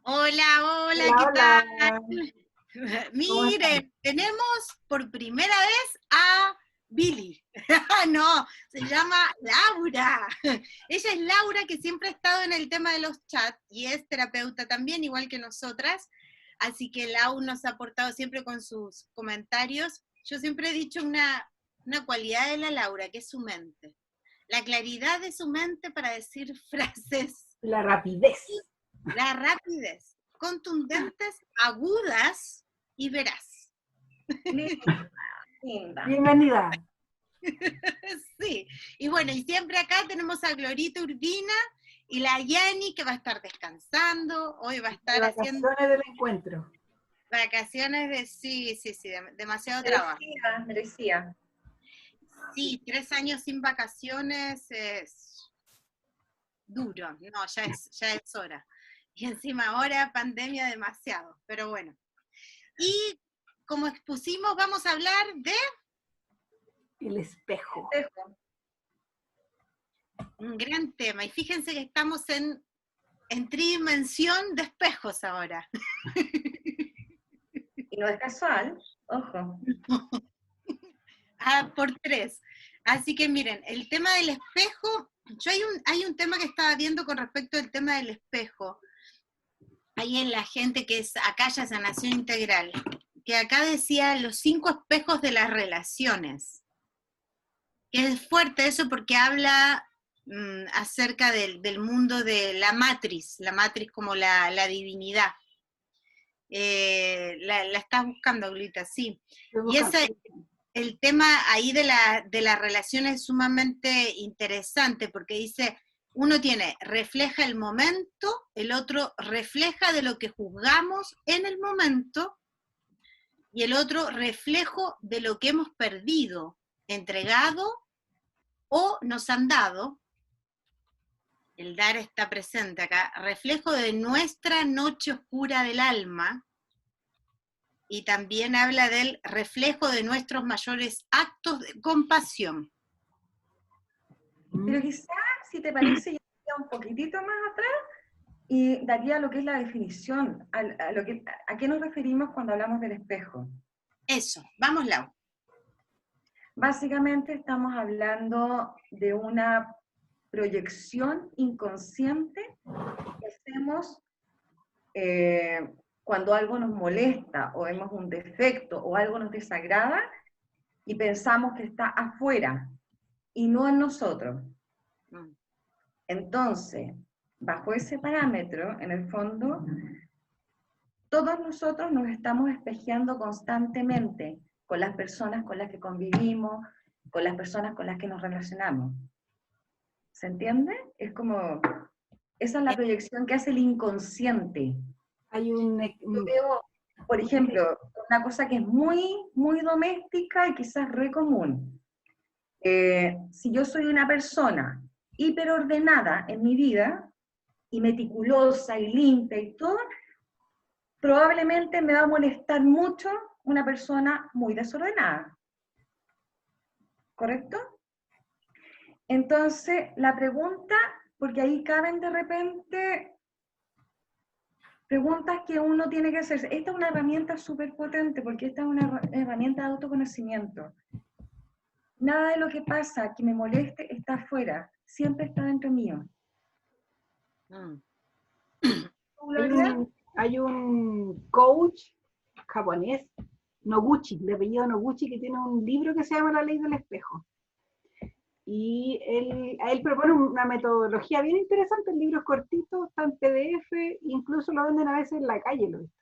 Hola, hola, Hola, ¿qué tal? hola. ¿Cómo están? Miren, tenemos por primera vez a Billy. No, se llama Laura. Ella es Laura, que siempre ha estado en el tema de los chats y es terapeuta también, igual que nosotras. Así que Lau nos ha aportado siempre con sus comentarios. Yo siempre he dicho una cualidad de la Laura, que es su mente. La claridad de su mente para decir frases, La rapidez. la rapidez, contundentes, agudas y veraz. Linda, linda. Bienvenida. Sí, y bueno, y siempre acá tenemos a Glorita Urbina y la Yani, que va a estar descansando, hoy va a De estar haciendo vacaciones del encuentro. vacaciones de, sí, demasiado trabajo. Merecía. Sí, 3 años sin vacaciones es duro, no, ya es hora. Y encima ahora pandemia demasiado, pero bueno. Y como expusimos, vamos a hablar de El espejo. Dejo. un gran tema. Y fíjense que estamos en tridimensión de espejos ahora. Y no es casual, ojo. Por 3. Así que miren, el tema del espejo, hay un tema que estaba viendo con respecto al tema del espejo. Hay en la gente que es Acaya Sanación Integral, que acá decía los 5 espejos de las relaciones. Que es fuerte eso porque habla acerca del mundo de la matriz como la divinidad. La estás buscando, Glita, sí. Y el tema ahí de la relación es sumamente interesante porque dice, uno refleja el momento, el otro refleja de lo que juzgamos en el momento, y el otro reflejo de lo que hemos perdido, entregado o nos han dado. El dar está presente acá, reflejo de nuestra noche oscura del alma, y también habla del reflejo de nuestros mayores actos de compasión. Pero quizás, si te parece, yo iría un poquitito más atrás y daría lo que es la definición, a qué nos referimos cuando hablamos del espejo. Eso, vamos, Lau. Básicamente estamos hablando de una proyección inconsciente que hacemos cuando algo nos molesta o vemos un defecto o algo nos desagrada y pensamos que está afuera y no en nosotros. Entonces, bajo ese parámetro, en el fondo, todos nosotros nos estamos espejeando constantemente con las personas con las que convivimos, con las personas con las que nos relacionamos. ¿Se entiende? Es como, esa es la proyección que hace el inconsciente. Hay un... Yo veo, por ejemplo, una cosa que es muy, muy doméstica y quizás re común. Si yo soy una persona hiperordenada en mi vida, y meticulosa y limpia y todo, probablemente me va a molestar mucho una persona muy desordenada. ¿Correcto? Entonces, la pregunta, porque ahí caben de repente preguntas que uno tiene que hacerse. Esta es una herramienta súper potente porque esta es una herramienta de autoconocimiento. Nada de lo que pasa que me moleste está afuera, siempre está dentro mío. Hay un coach japonés, Noguchi, de apellido Noguchi, que tiene un libro que se llama La Ley del Espejo. Y él propone una metodología bien interesante. El libro es cortito, está en PDF, incluso lo venden a veces en la calle, lo he visto.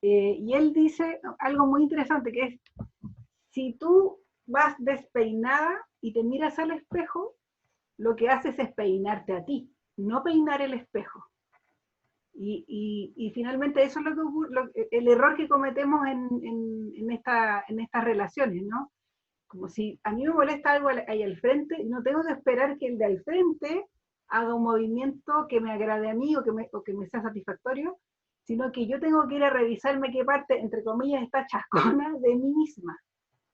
Y él dice algo muy interesante, que es, si tú vas despeinada y te miras al espejo, lo que haces es peinarte a ti, no peinar el espejo. Y finalmente eso es lo que ocurre, el error que cometemos en estas relaciones, ¿no? Como si a mí me molesta algo ahí al frente, no tengo que esperar que el de al frente haga un movimiento que me agrade a mí o que me sea satisfactorio, sino que yo tengo que ir a revisarme qué parte, entre comillas, está chascona de mí misma,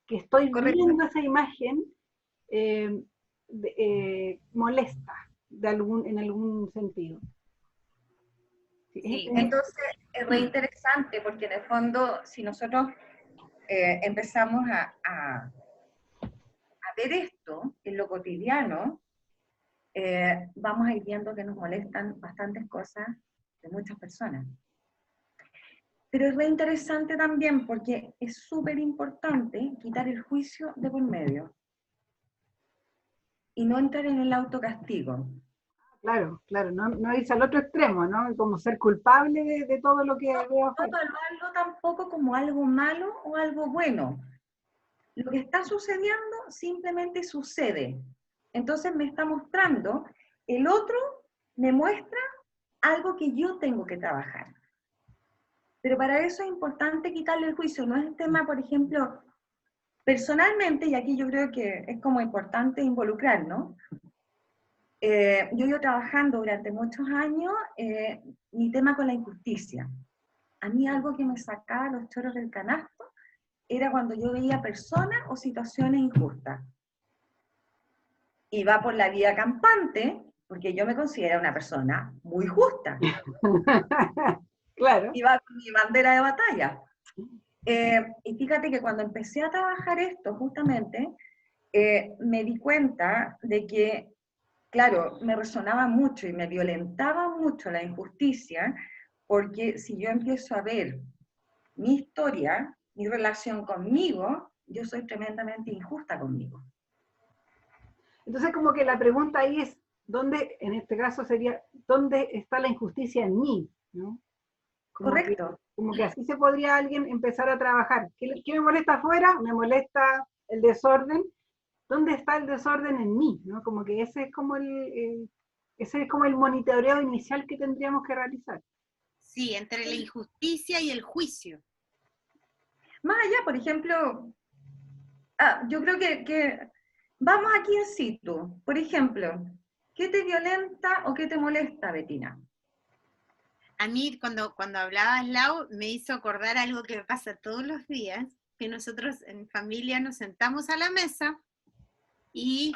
que estoy viendo esa imagen molesta en algún sentido. Sí. Entonces, es re interesante porque en el fondo, si nosotros empezamos a ver esto en lo cotidiano, vamos a ir viendo que nos molestan bastantes cosas de muchas personas. Pero es re interesante también porque es súper importante quitar el juicio de por medio y no entrar en el autocastigo. Claro, claro, no irse al otro extremo, ¿no? Como ser culpable de todo lo que veo No afuera. evaluarlo tampoco como algo malo o algo bueno. Lo que está sucediendo simplemente sucede. Entonces me está mostrando, el otro me muestra algo que yo tengo que trabajar. Pero para eso es importante quitarle el juicio. No es el tema, por ejemplo, personalmente, y aquí yo creo que es como importante involucrar, ¿no? Yo iba trabajando durante muchos años mi tema con la injusticia. A mí algo que me sacaba los choros del canasto era cuando yo veía personas o situaciones injustas. Y va por la vida campante, porque yo me considero una persona muy justa. Claro. Y va con mi bandera de batalla. Y fíjate que cuando empecé a trabajar esto, justamente, me di cuenta de que, claro, me resonaba mucho y me violentaba mucho la injusticia, porque si yo empiezo a ver mi historia, mi relación conmigo, yo soy tremendamente injusta conmigo. Entonces, como que la pregunta ahí es, ¿dónde, en este caso sería, dónde está la injusticia en mí? ¿No? Correcto. Como que así se podría alguien empezar a trabajar. ¿Qué me molesta afuera? Me molesta el desorden. ¿Dónde está el desorden en mí? ¿No? Como que ese es como ese es como el monitoreo inicial que tendríamos que realizar. Sí, entre la injusticia y el juicio. Más allá, por ejemplo, yo creo que vamos aquí in situ. Por ejemplo, ¿qué te violenta o qué te molesta, Betina? A mí, cuando hablabas, Lau, me hizo acordar algo que me pasa todos los días, que nosotros en familia nos sentamos a la mesa y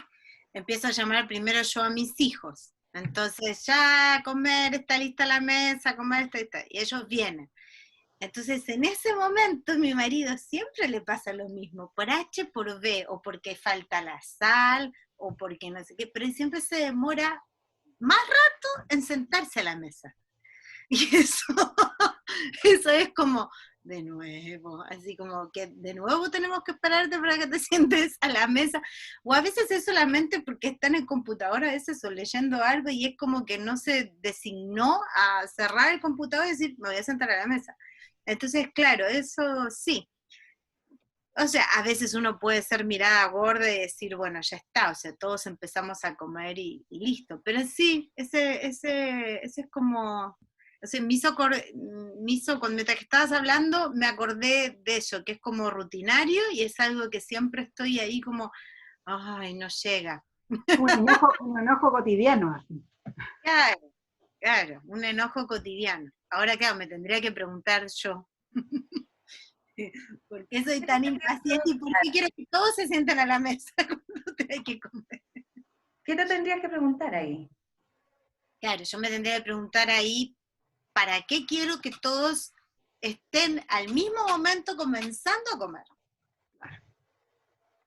empiezo a llamar primero yo a mis hijos. Entonces, ya, comer, está lista la mesa, comer, está lista. Y ellos vienen. Entonces, en ese momento, a mi marido siempre le pasa lo mismo, por H, por B, o porque falta la sal, o porque no sé qué, pero él siempre se demora más rato en sentarse a la mesa. Y eso es como, de nuevo, así como que de nuevo tenemos que esperarte para que te sientes a la mesa. O a veces es solamente porque está en el computador a veces o leyendo algo y es como que no se designó a cerrar el computador y decir, me voy a sentar a la mesa. Entonces, claro, eso sí. O sea, a veces uno puede ser mirada gorda y decir, bueno, ya está, o sea, todos empezamos a comer y listo. Pero sí, ese es como, o sea, mientras que estabas hablando, me acordé de eso, que es como rutinario y es algo que siempre estoy ahí como, ay, no llega. Un enojo cotidiano, así. Claro, claro, un enojo cotidiano. Ahora, claro, me tendría que preguntar yo. ¿Por qué soy tan impaciente y por qué quiero que todos se sienten a la mesa cuando hay que comer? ¿Qué te tendrías que preguntar ahí? Claro, yo me tendría que preguntar ahí, ¿para qué quiero que todos estén al mismo momento comenzando a comer?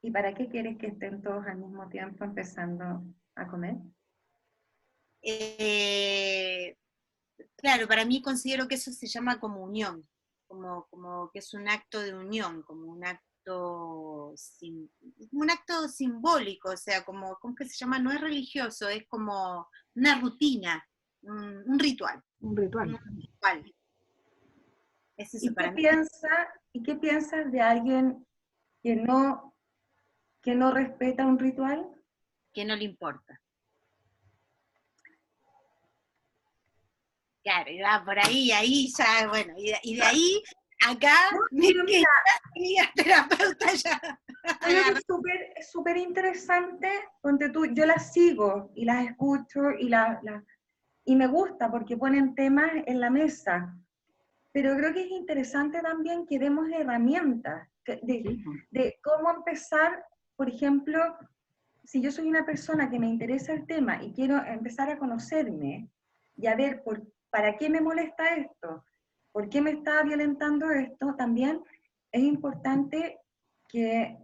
¿Y para qué quieres que estén todos al mismo tiempo empezando a comer? Claro, para mí considero que eso se llama como unión, como que es un acto de unión, como un acto simbólico, o sea, ¿cómo que se llama? No es religioso, es como una rutina, un ritual. Un ritual. Un ritual. Es eso ¿Y para mí. qué piensas de alguien que no respeta un ritual? Que no le importa. Claro, y va por ahí ya, bueno, y de ahí, acá, Pero mira, amiga terapeuta ya. creo que es súper interesante, ponte tú, yo las sigo y las escucho y me gusta porque ponen temas en la mesa, pero creo que es interesante también que demos herramientas de cómo empezar, por ejemplo, si yo soy una persona que me interesa el tema y quiero empezar a conocerme y a ver por ¿para qué me molesta esto? ¿Por qué me está violentando esto? También es importante que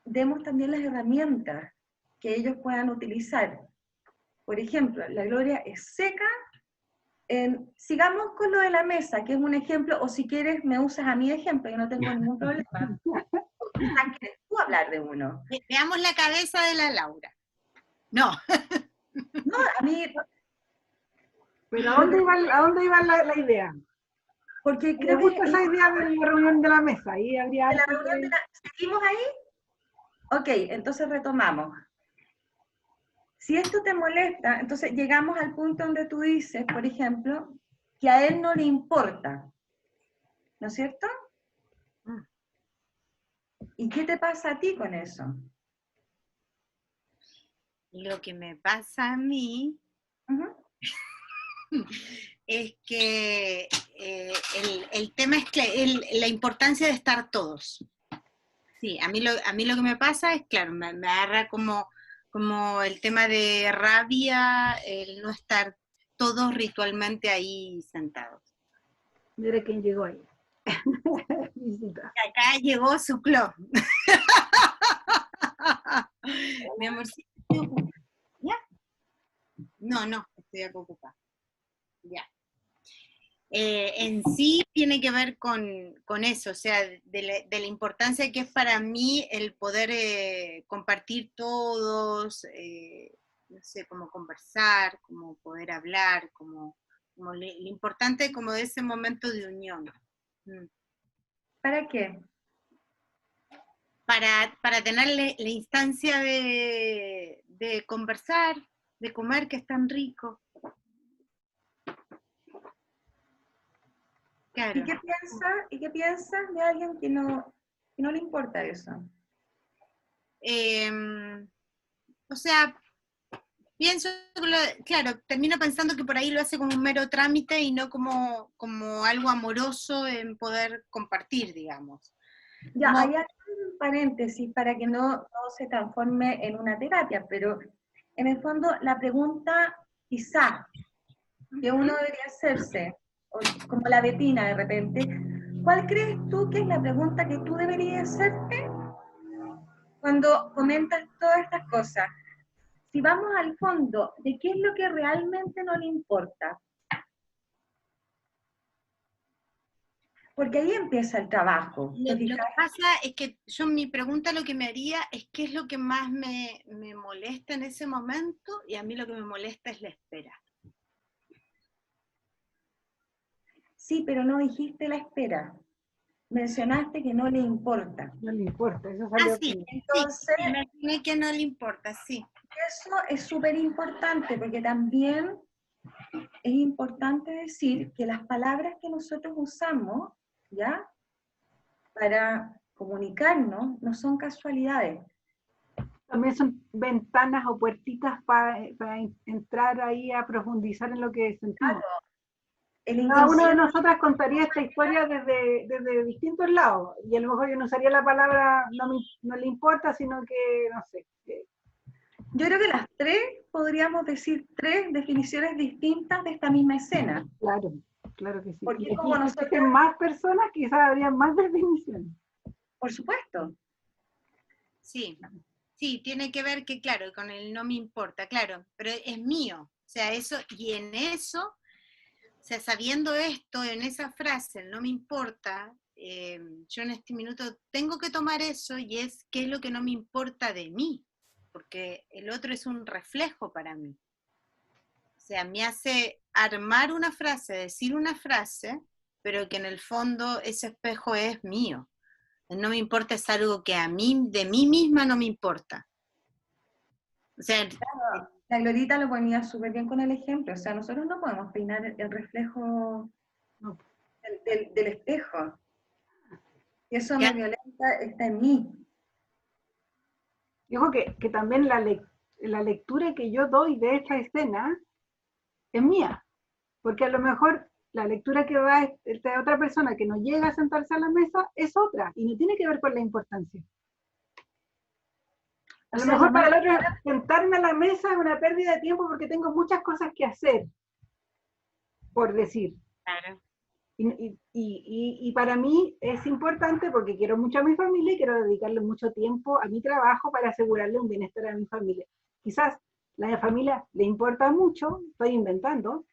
demos también las herramientas que ellos puedan utilizar. Por ejemplo, la Gloria es seca. Sigamos con lo de la mesa, que es un ejemplo, o si quieres me usas a mi ejemplo, yo no tengo ningún problema. O quizás quieres tú hablar de uno. Veamos la cabeza de la Laura. No. No, a mí... Pero ¿a dónde iba la idea? Porque Me creo gusta que... esa idea de la reunión de la mesa. Ahí habría de la reunión de la... ¿Seguimos ahí? Ok, entonces retomamos. Si esto te molesta, entonces llegamos al punto donde tú dices, por ejemplo, que a él no le importa, ¿no es cierto? ¿Y qué te pasa a ti con eso? Lo que me pasa a mí es que el tema es la importancia de estar todos. Sí, a mí lo que me pasa es, claro, me agarra como el tema de rabia, el no estar todos ritualmente ahí sentados. Mira quién llegó ahí. Visita. Acá llegó su club. Mi amorcito, ¿estoy ocupada? ¿Ya? No, estoy acá ocupada. Ya. En sí tiene que ver con eso, o sea, de la importancia que es para mí el poder compartir todos, no sé, como conversar, como poder hablar, como lo importante como de ese momento de unión. ¿Para qué? Para tener la instancia de conversar, de comer, que es tan rico. Claro. ¿Y qué piensas de alguien que no le importa eso? O sea, pienso, claro, termino pensando que por ahí lo hace como un mero trámite y no como algo amoroso en poder compartir, digamos. Ya, No. hay un paréntesis para que no se transforme en una terapia, pero en el fondo la pregunta quizá que uno debería hacerse, como la Betina de repente, ¿cuál crees tú que es la pregunta que tú deberías hacerte cuando comentas todas estas cosas? Si vamos al fondo de qué es lo que realmente no le importa. Porque ahí empieza el trabajo. Lo que pasa es que yo mi pregunta lo que me haría es qué es lo que más me molesta en ese momento, y a mí lo que me molesta es la espera. Sí, pero no dijiste la espera. Mencionaste que no le importa. No le importa, eso salió sí, entonces, sí, mencioné que no le importa, sí. Eso es súper importante, porque también es importante decir que las palabras que nosotros usamos, ¿ya?, para comunicarnos, no son casualidades. También son ventanas o puertitas para entrar ahí a profundizar en lo que sentimos. Cada una de nosotras contaría esta historia desde distintos lados, y a lo mejor yo no usaría la palabra no le importa, sino que, no sé. Yo creo que las tres podríamos decir tres definiciones distintas de esta misma escena. Claro, claro que sí. Porque y como si nosotros... existen más personas, quizás habría más definiciones. Por supuesto. Sí, sí, tiene que ver que, claro, con el no me importa, claro, pero es mío. O sea, eso, y en eso, o sea, sabiendo esto, en esa frase, el no me importa, yo en este minuto tengo que tomar eso, y es qué es lo que no me importa de mí, porque el otro es un reflejo para mí. O sea, me hace armar una frase, decir una frase, pero que en el fondo ese espejo es mío. El no me importa es algo que a mí, de mí misma, no me importa. O sea, claro, la Glorita lo ponía súper bien con el ejemplo. O sea, nosotros no podemos peinar el reflejo del espejo. Y eso me violenta, está en mí. Digo que también la lectura que yo doy de esta escena es mía, porque a lo mejor la lectura que da esta otra persona que no llega a sentarse a la mesa es otra, y no tiene que ver con la importancia. A lo mejor para el otro sentarme a la mesa es una pérdida de tiempo porque tengo muchas cosas que hacer. por decir. Claro. Y para mí es importante porque quiero mucho a mi familia y quiero dedicarle mucho tiempo a mi trabajo para asegurarle un bienestar a mi familia. Quizás a la familia le importa mucho, estoy inventando,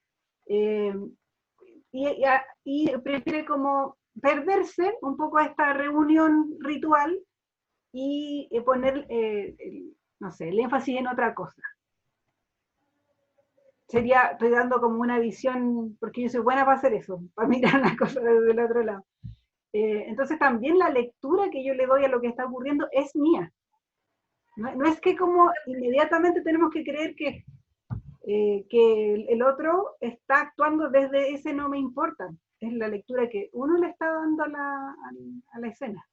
eh, y prefiere como perderse un poco a esta reunión ritual y poner, no sé, el énfasis en otra cosa. Estoy dando como una visión, porque yo soy buena para hacer eso, para mirar las cosas desde el otro lado. Entonces también la lectura que yo le doy a lo que está ocurriendo es mía. No es que como inmediatamente tenemos que creer que el otro está actuando desde ese no me importa. Es la lectura que uno le está dando a la escena.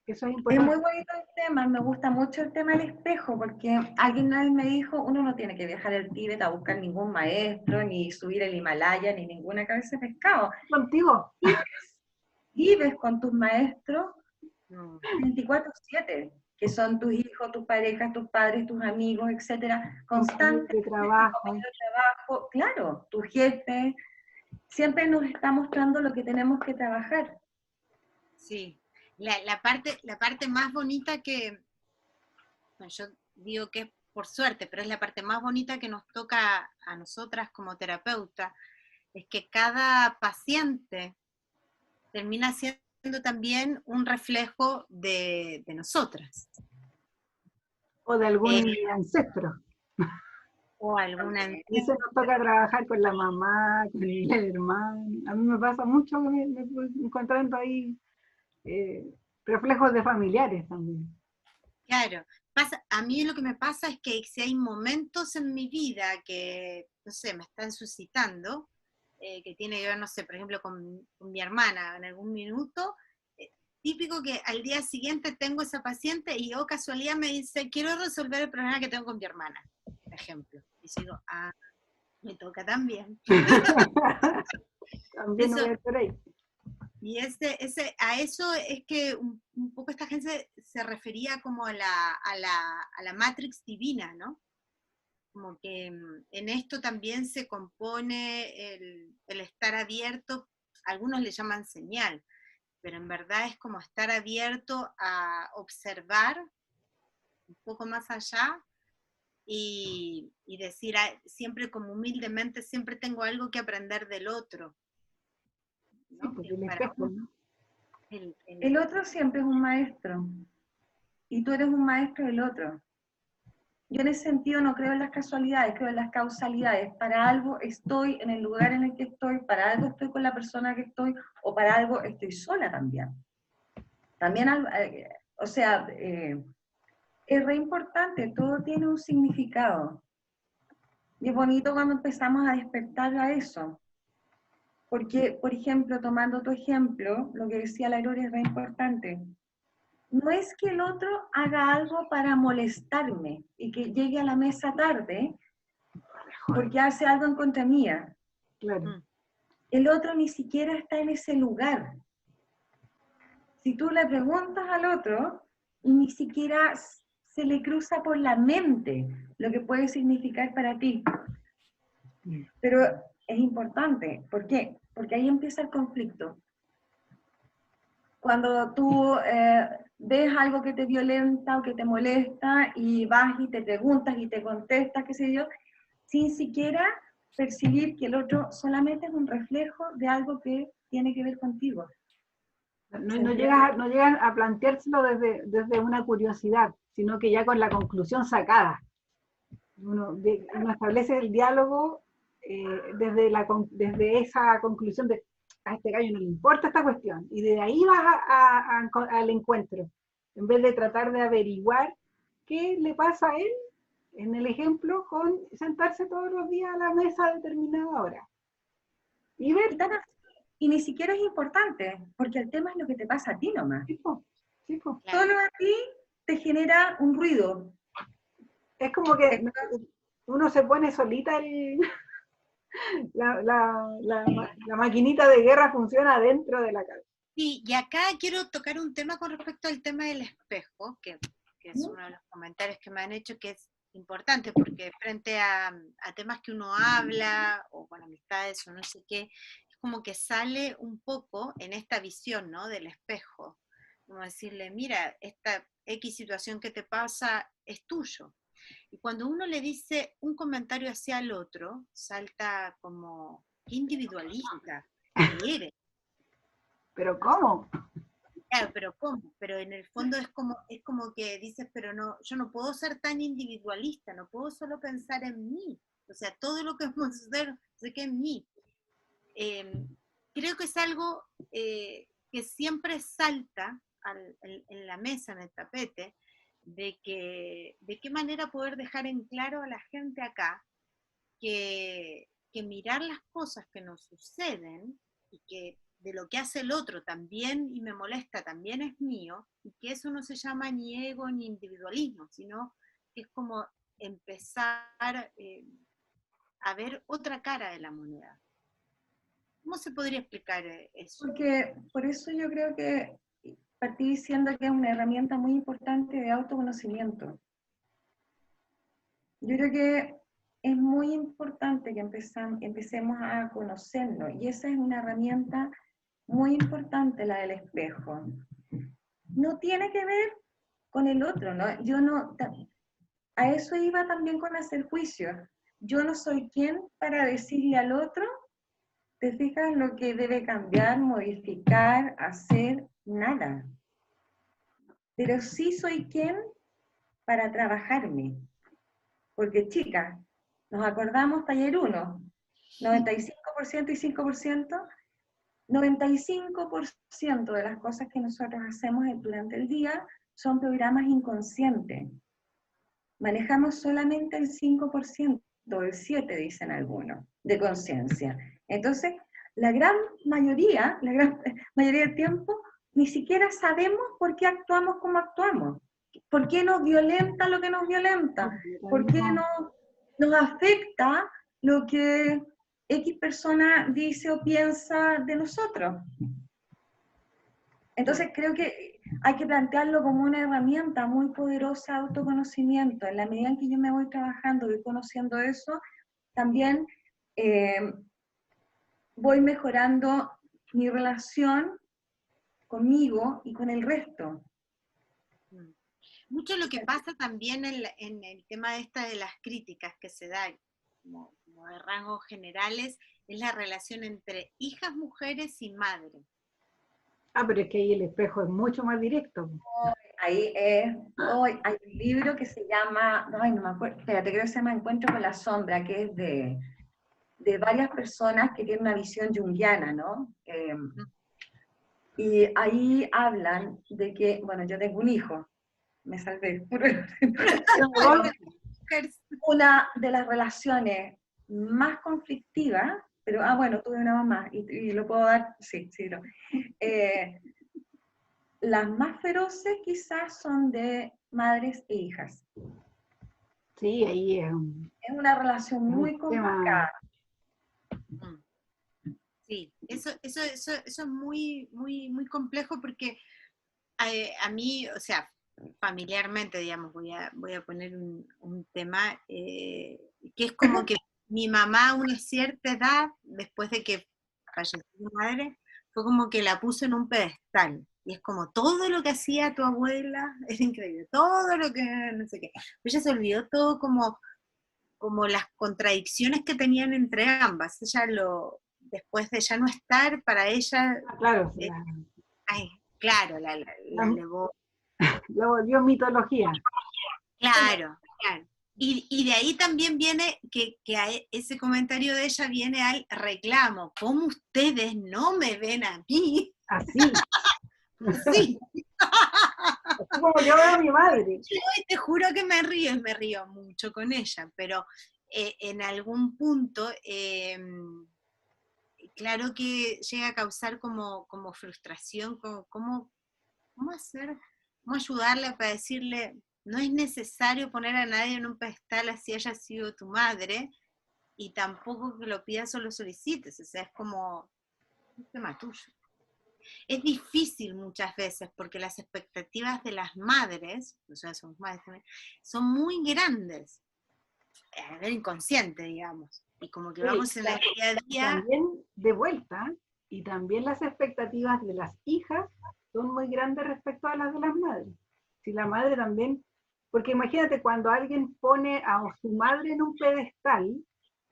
Eso es Es importante. muy bonito el tema, me gusta mucho el tema del espejo, porque alguien una vez me dijo, uno no tiene que viajar al Tíbet a buscar ningún maestro, ni subir el Himalaya, ni ninguna cabeza de pescado. Contigo. Vives con tus maestros 24/7, que son tus hijos, tus parejas, tus padres, tus amigos, etcétera, constantes, de trabajo. trabajo, claro, tu jefe, siempre nos está mostrando lo que tenemos que trabajar. Sí. La parte más bonita que, bueno, yo digo que es por suerte, pero es la parte más bonita que nos toca a nosotras como terapeuta, es que cada paciente termina siendo también un reflejo de nosotras. O de algún ancestro. O alguna... A veces nos toca trabajar con la mamá, con el hermano. A mí me pasa mucho que me encontrando ahí reflejos de familiares también. Claro, a mí lo que me pasa es que si hay momentos en mi vida que, no sé, me están suscitando, que tiene que ver, no sé, por ejemplo, con mi hermana en algún minuto, típico que al día siguiente tengo esa paciente y oh, casualidad me dice, quiero resolver el problema que tengo con mi hermana, por ejemplo. Y yo digo, ah, me toca también. También Eso, voy a estar ahí. y a eso es que un poco esta gente se refería como a la Matrix divina, ¿no? Como que en esto también se compone el estar abierto, algunos le llaman señal, pero en verdad es como estar abierto a observar un poco más allá y decir, siempre como humildemente, siempre tengo algo que aprender del otro. ¿no? Sí, porque el espejo, ¿no? El otro siempre es un maestro, y tú eres un maestro del otro. Yo en ese sentido no creo en las casualidades, creo en las causalidades. Para algo estoy en el lugar en el que estoy, para algo estoy con la persona que estoy, o para algo estoy sola también. También, o sea, es re importante, todo tiene un significado. Y es bonito cuando empezamos a despertar a eso. Porque, por ejemplo, tomando tu ejemplo, lo que decía la Gloria es re importante. No es que el otro haga algo para molestarme y que llegue a la mesa tarde porque hace algo en contra mía. Claro. El otro ni siquiera está en ese lugar. Si tú le preguntas al otro, ni siquiera se le cruza por la mente lo que puede significar para ti. Pero es importante. ¿Por qué? Porque ahí empieza el conflicto. Cuando tú ves algo que te violenta o que te molesta y vas y te preguntas y te contestas, qué sé yo, sin siquiera percibir que el otro solamente es un reflejo de algo que tiene que ver contigo. No llegan a planteárselo desde una curiosidad, sino que ya con la conclusión sacada. Uno establece el diálogo desde esa conclusión de a este gallo no le importa esta cuestión, y de ahí vas al encuentro, en vez de tratar de averiguar qué le pasa a él, en el ejemplo, con sentarse todos los días a la mesa a determinada hora. Y ver. Y ni siquiera es importante, porque el tema es lo que te pasa a ti nomás. Chico. Solo a ti te genera un ruido. Es como que uno se pone solita la maquinita de guerra funciona dentro de la cabeza. Sí, y acá quiero tocar un tema con respecto al tema del espejo, que es uno de los comentarios que me han hecho, que es importante, porque frente a temas que uno habla, o con amistades, o no sé qué, es como que sale un poco en esta visión, ¿no? Del espejo. Como decirle, mira, esta X situación que te pasa es tuyo. Y cuando uno le dice un comentario hacia el otro, salta como, qué individualista que eres. ¿Pero cómo? Claro, pero ¿cómo? Pero en el fondo es como que dices, pero no, yo no puedo ser tan individualista, no puedo solo pensar en mí. O sea, todo lo que vamos a hacer, sé que en mí. Eh, Creo que es algo que siempre salta en la mesa, en el tapete, de qué manera poder dejar en claro a la gente acá que mirar las cosas que nos suceden y que de lo que hace el otro también y me molesta también es mío, y que eso no se llama ni ego ni individualismo, sino que es como empezar a ver otra cara de la moneda. ¿Cómo se podría explicar eso? Porque por eso yo creo que partí diciendo que es una herramienta muy importante de autoconocimiento. Yo creo que es muy importante que empecemos a conocernos, y esa es una herramienta muy importante, la del espejo. No tiene que ver con el otro, ¿no? Yo no, a eso iba también con hacer juicio. Yo no soy quien para decirle al otro, te fijas lo que debe cambiar, modificar, hacer, nada. Pero sí soy quien para trabajarme. Porque chicas, nos acordamos taller 1, 95% y 5%, 95% de las cosas que nosotros hacemos durante el día son programas inconscientes. Manejamos solamente el 5%, el 7% dicen algunos, de conciencia. Entonces, la gran mayoría del tiempo, ni siquiera sabemos por qué actuamos como actuamos. ¿Por qué nos violenta lo que nos violenta? ¿Por qué nos afecta lo que X persona dice o piensa de nosotros? Entonces creo que hay que plantearlo como una herramienta muy poderosa de autoconocimiento. En la medida en que yo me voy trabajando, voy conociendo eso, también voy mejorando mi relación conmigo y con el resto. Mucho lo que pasa también en el tema de las críticas que se dan, como de rangos generales, es la relación entre hijas, mujeres y madres. Ah, pero es que ahí el espejo es mucho más directo. Ahí hay un libro que se llama, ay, no me acuerdo, espérate, creo que se llama Encuentro con la sombra, que es de varias personas que tienen una visión junguiana, ¿no? Y ahí hablan de que, bueno, yo tengo un hijo, me salvé. Una de las relaciones más conflictivas, pero, bueno, tuve una mamá, y lo puedo dar, sí, no. Las más feroces quizás son de madres e hijas. Sí, ahí es una relación muy complicada. Sí, eso es muy, muy, muy complejo porque a mí, o sea, familiarmente, digamos, voy a poner un tema que es como que mi mamá a una cierta edad, después de que falleció mi madre, fue como que la puso en un pedestal. Y es como todo lo que hacía tu abuela era increíble, todo lo que no sé qué. Ella se olvidó todo como las contradicciones que tenían entre ambas. Después de ya no estar, para ella, claro, claro, la elevó. lo volvió mitología. Claro, claro. Y de ahí también viene que a ese comentario de ella viene al reclamo. ¿Cómo ustedes no me ven a mí? Así. Sí. Así como yo veo a mi madre. Yo te juro que me río mucho con ella, pero en algún punto, claro que llega a causar como frustración, cómo hacer, cómo ayudarle para decirle, no es necesario poner a nadie en un pedestal así haya sido tu madre, y tampoco que lo pidas o lo solicites, o sea, es como un tema tuyo. Es difícil muchas veces porque las expectativas de las madres, o sea, somos madres también, son muy grandes, a nivel inconsciente, digamos. Y como que Sí, vamos en el día a día. también de vuelta, y también las expectativas de las hijas son muy grandes respecto a las de las madres. Si la madre también, porque imagínate cuando alguien pone a su madre en un pedestal,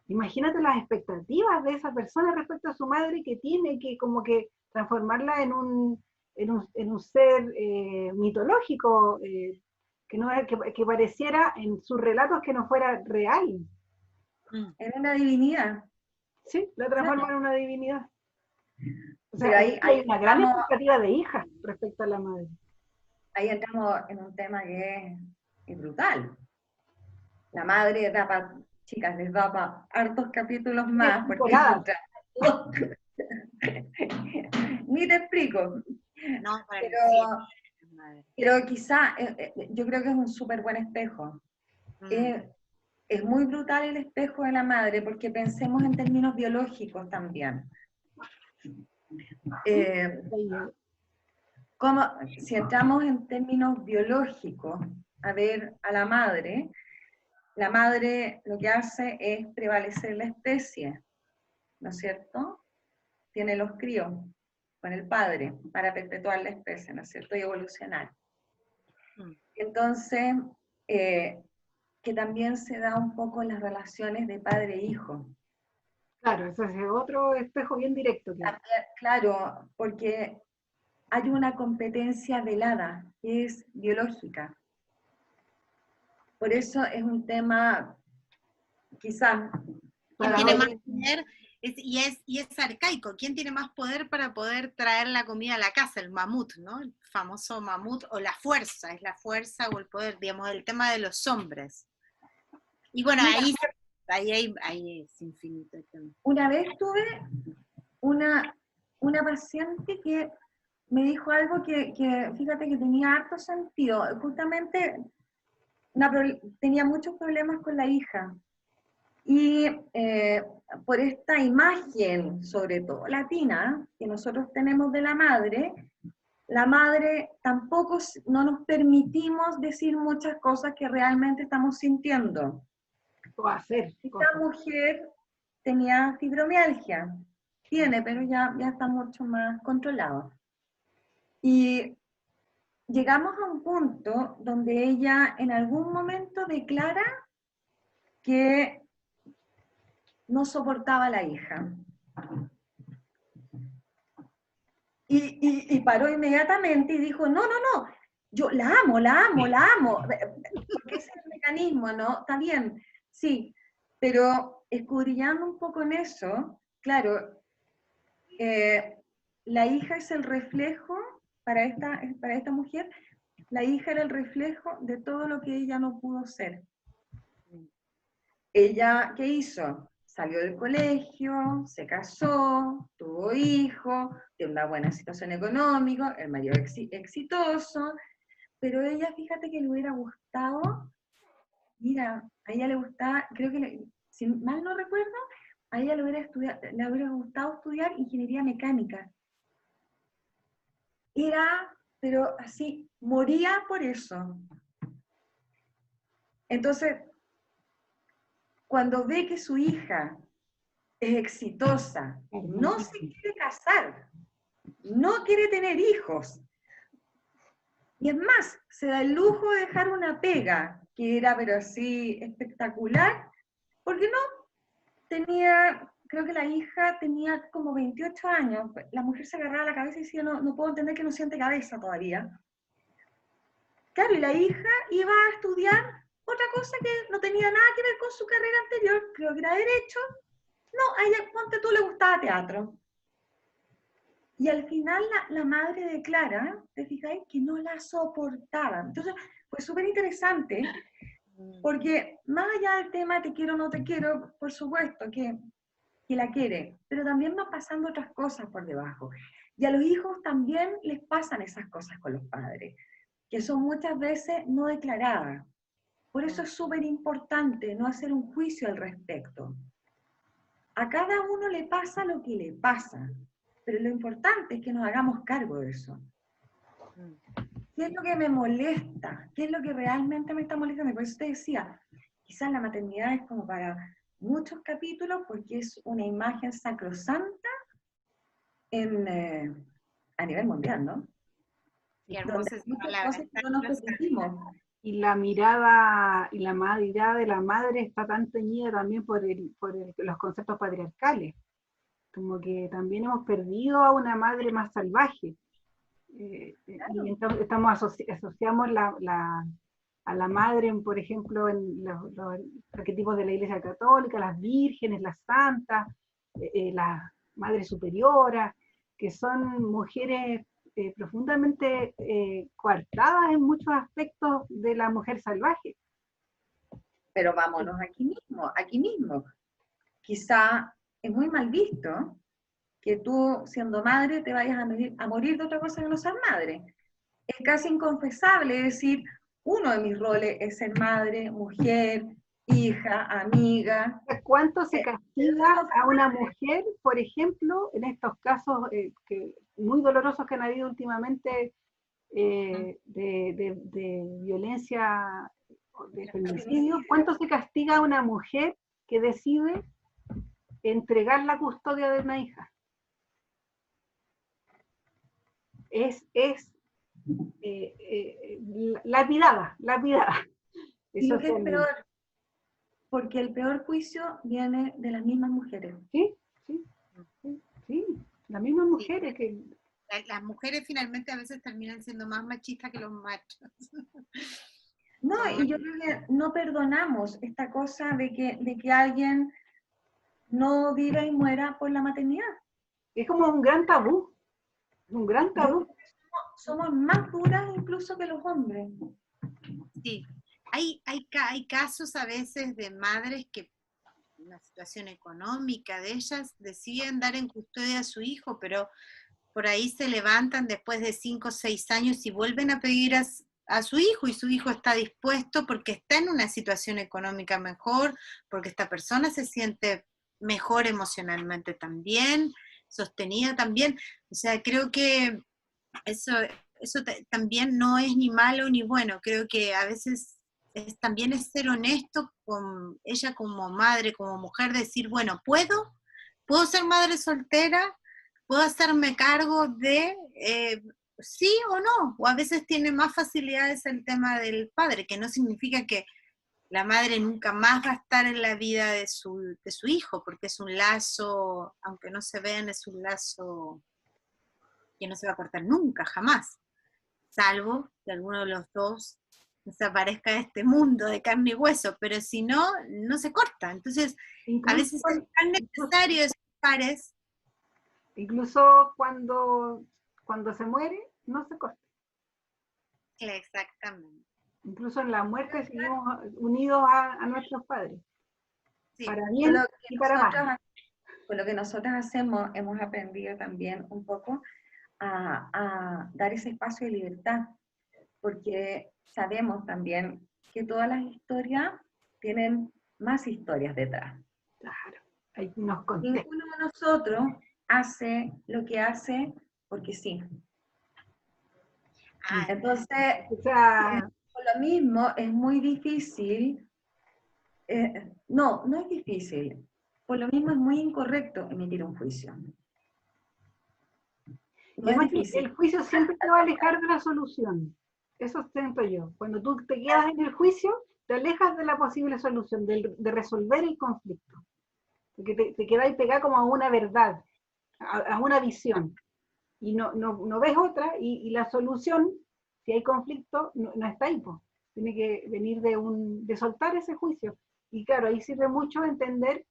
imagínate las expectativas de esa persona respecto a su madre que tiene que como que transformarla en un ser mitológico, que, no, que pareciera en sus relatos que no fuera real. En una divinidad. Sí, la transforma en una divinidad. O sea, Pero ahí hay una gran entramos, expectativa de hija respecto a la madre. ahí entramos en un tema que es brutal. La madre da para, chicas, les da para hartos capítulos más, porque es un trabajo. Ni te explico. No, para Pero, sí, madre. pero quizá, yo creo que es un súper buen espejo. Es muy brutal el espejo de la madre, porque pensemos en términos biológicos también. Si entramos en términos biológicos, a ver a la madre lo que hace es prevalecer la especie, ¿no es cierto? Tiene los críos con el padre para perpetuar la especie, ¿no es cierto? Y evolucionar. Entonces, que también se da un poco en las relaciones de padre e hijo. Claro, ese es otro espejo bien directo. También, claro, porque hay una competencia velada, que es biológica. Por eso es un tema, quizás... ¿Quién tiene más poder? Y es arcaico. ¿Quién tiene más poder para poder traer la comida a la casa? El mamut, ¿no? El famoso mamut, o la fuerza, es la fuerza o el poder, digamos, el tema de los hombres. Y bueno, ahí es infinito el tema. Una vez tuve una paciente que me dijo algo que fíjate que tenía harto sentido. Justamente tenía muchos problemas con la hija. Y por esta imagen, sobre todo latina, que nosotros tenemos de la madre tampoco no nos permitimos decir muchas cosas que realmente estamos sintiendo. O hacer. Esta mujer tenía fibromialgia, pero ya está mucho más controlado. Y llegamos a un punto donde ella en algún momento declara que no soportaba a la hija. Y paró inmediatamente y dijo, no, yo la amo. Porque ese es el mecanismo, ¿no? Está bien, sí, pero escudriñando un poco en eso, claro, la hija es el reflejo, para esta mujer, la hija era el reflejo de todo lo que ella no pudo ser. Ella, ¿qué hizo? Salió del colegio, se casó, tuvo hijos, tiene una buena situación económica, el marido exitoso, pero ella, fíjate que le hubiera gustado, mira, a ella le gustaba, creo que, si mal no recuerdo, a ella le hubiera gustado estudiar ingeniería mecánica. Pero así, moría por eso. Entonces, cuando ve que su hija es exitosa, no se quiere casar, no quiere tener hijos, y es más, se da el lujo de dejar una pega, que era pero así espectacular, porque creo que la hija tenía como 28 años, la mujer se agarraba la cabeza y decía, no puedo entender que no siente cabeza todavía. Claro, y la hija iba a estudiar otra cosa que no tenía nada que ver con su carrera anterior, creo que era Derecho. No, a ella, ponte tú, le gustaba teatro. Y al final la madre declara, te fijáis, que no la soportaba. Entonces, fue súper interesante, porque más allá del tema te quiero o no te quiero, por supuesto que la quiere, pero también van pasando otras cosas por debajo. Y a los hijos también les pasan esas cosas con los padres, que son muchas veces no declaradas. Por eso es súper importante no hacer un juicio al respecto. A cada uno le pasa lo que le pasa, pero lo importante es que nos hagamos cargo de eso. ¿Qué es lo que me molesta? ¿Qué es lo que realmente me está molestando? Por eso te decía, quizás la maternidad es como para muchos capítulos porque es una imagen sacrosanta a nivel mundial, ¿no? Qué Donde hermosa esa muchas palabra. cosas que no nos permitimos. Y la mirada de la madre está tan teñida también por los conceptos patriarcales. Como que también hemos perdido a una madre más salvaje. Claro. Y entonces asociamos a la madre, por ejemplo, en los arquetipos de la Iglesia Católica, las vírgenes, las santas, las madres superioras, que son mujeres profundamente coartadas en muchos aspectos de la mujer salvaje. Pero vámonos aquí mismo. Quizá es muy mal visto que tú, siendo madre, te vayas a morir de otra cosa que no ser madre. Es casi inconfesable decir, uno de mis roles es ser madre, mujer, hija, amiga. ¿Cuánto se castiga a una mujer, por ejemplo, en estos casos muy dolorosos que han habido últimamente de violencia, de feminicidio? ¿Cuánto se castiga a una mujer que decide entregar la custodia de una hija? Es lapidada. Y lo que es peor, porque el peor juicio viene de las mismas mujeres. Sí, las mismas mujeres que... Las mujeres finalmente a veces terminan siendo más machistas que los machos. No, y yo creo que no perdonamos esta cosa de que alguien no viva y muera por la maternidad. Es como un gran tabú. Un gran tabú. Somos más duras incluso que los hombres. Sí, hay casos a veces de madres que una situación económica de ellas deciden dar en custodia a su hijo, pero por ahí se levantan después de 5 o 6 años y vuelven a pedir a su hijo, y su hijo está dispuesto porque está en una situación económica mejor, porque esta persona se siente mejor emocionalmente también, sostenida también. O sea, creo que eso también no es ni malo ni bueno. Creo que a veces también es ser honesto con ella como madre, como mujer, decir, bueno, puedo ser madre soltera, puedo hacerme cargo de sí o no, o a veces tiene más facilidades el tema del padre, que no significa que la madre nunca más va a estar en la vida de su hijo, porque es un lazo, aunque no se vean, es un lazo que no se va a cortar nunca, jamás, salvo que alguno de los dos desaparezca de este mundo de carne y hueso, pero si no, no se corta. Entonces, incluso, a veces es tan necesario esos pares. Incluso cuando se muere, no se corta. Exactamente. Incluso en la muerte seguimos unidos a nuestros padres. Sí. Para bien y para mal. Con lo que nosotros hacemos, hemos aprendido también un poco a dar ese espacio de libertad, porque sabemos también que todas las historias tienen más historias detrás. Claro, hay unos contextos. Ninguno de nosotros hace lo que hace porque sí. Entonces, por lo mismo es muy difícil, no es difícil, por lo mismo es muy incorrecto emitir un juicio. No es difícil. El juicio siempre te va a alejar de la solución. Eso siento yo. Cuando tú te quedas en el juicio, te alejas de la posible solución, de resolver el conflicto. Porque te quedas pegada como a una verdad, a una visión. Y no ves otra, y la solución, si hay conflicto, no está ahí. Pues. Tiene que venir de soltar ese juicio. Y claro, ahí sirve mucho entender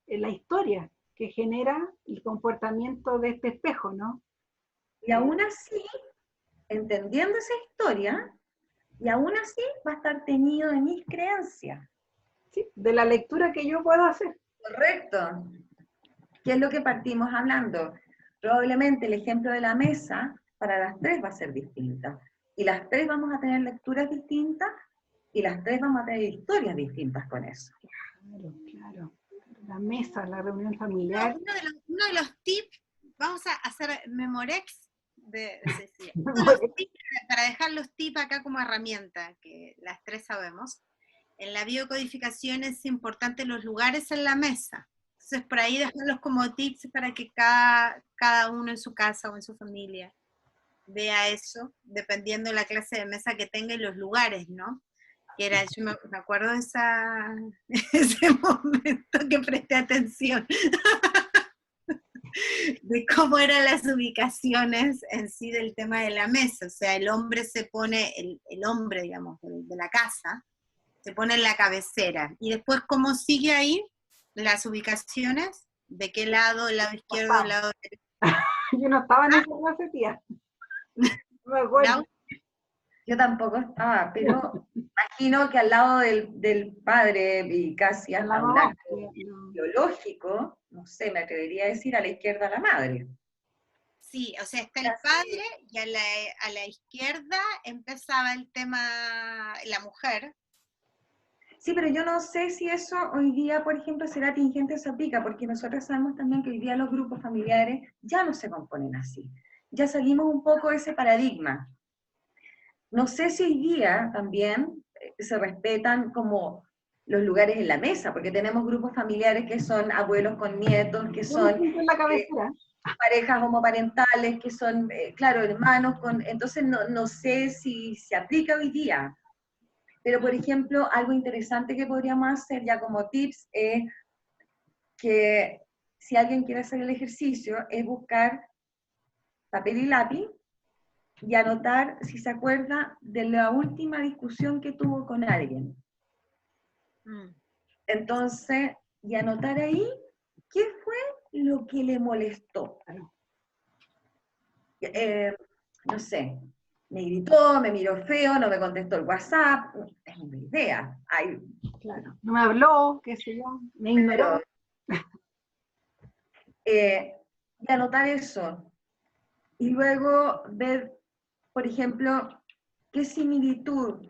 la historia que genera el comportamiento de este espejo, ¿no? Y aún así, entendiendo esa historia, y aún así va a estar teñido de mis creencias. Sí, de la lectura que yo puedo hacer. Correcto. ¿Qué es lo que partimos hablando? Probablemente el ejemplo de la mesa para las tres va a ser distinta. Y las tres vamos a tener lecturas distintas, y las tres vamos a tener historias distintas con eso. Claro. La mesa, la reunión familiar. Uno de los tips, vamos a hacer Memorex de Cecilia. Los tips, para dejar los tips acá como herramienta, que las tres sabemos. En la biocodificación es importante los lugares en la mesa. Entonces, por ahí dejarlos como tips para que cada uno en su casa o en su familia vea eso, dependiendo de la clase de mesa que tenga y los lugares, ¿no? Que era, yo me acuerdo de ese momento que presté atención, de cómo eran las ubicaciones en sí del tema de la mesa. O sea, el hombre se pone, el hombre, digamos, de la casa, se pone en la cabecera. Y después, ¿cómo sigue ahí las ubicaciones? ¿De qué lado? ¿El lado izquierdo? ¿El lado derecho? Yo no estaba en esa clase, tía. No me acuerdo. Yo tampoco estaba, pero imagino que al lado del padre y casi La hasta un mamá. acto biológico, no sé, me atrevería a decir a la izquierda la madre. Sí, o sea, está el padre y a la izquierda empezaba el tema, la mujer. Sí, pero yo no sé si eso hoy día, por ejemplo, será tingente o se aplica, porque nosotros sabemos también que hoy día los grupos familiares ya no se componen así. Ya salimos un poco de ese paradigma. No sé si hoy día también se respetan como los lugares en la mesa, porque tenemos grupos familiares que son abuelos con nietos, que son en la cabecera. Parejas homoparentales, que son, claro, hermanos, entonces no sé si se aplica hoy día. Pero, por ejemplo, algo interesante que podríamos hacer ya como tips es que si alguien quiere hacer el ejercicio, es buscar papel y lápiz y anotar si se acuerda de la última discusión que tuvo con alguien. Entonces, y anotar ahí qué fue lo que le molestó. No sé, me gritó, me miró feo, no me contestó el WhatsApp, no tengo ni idea. Claro, no me habló, qué sé yo, me ignoró. Y anotar eso. Y luego ver, por ejemplo, qué similitud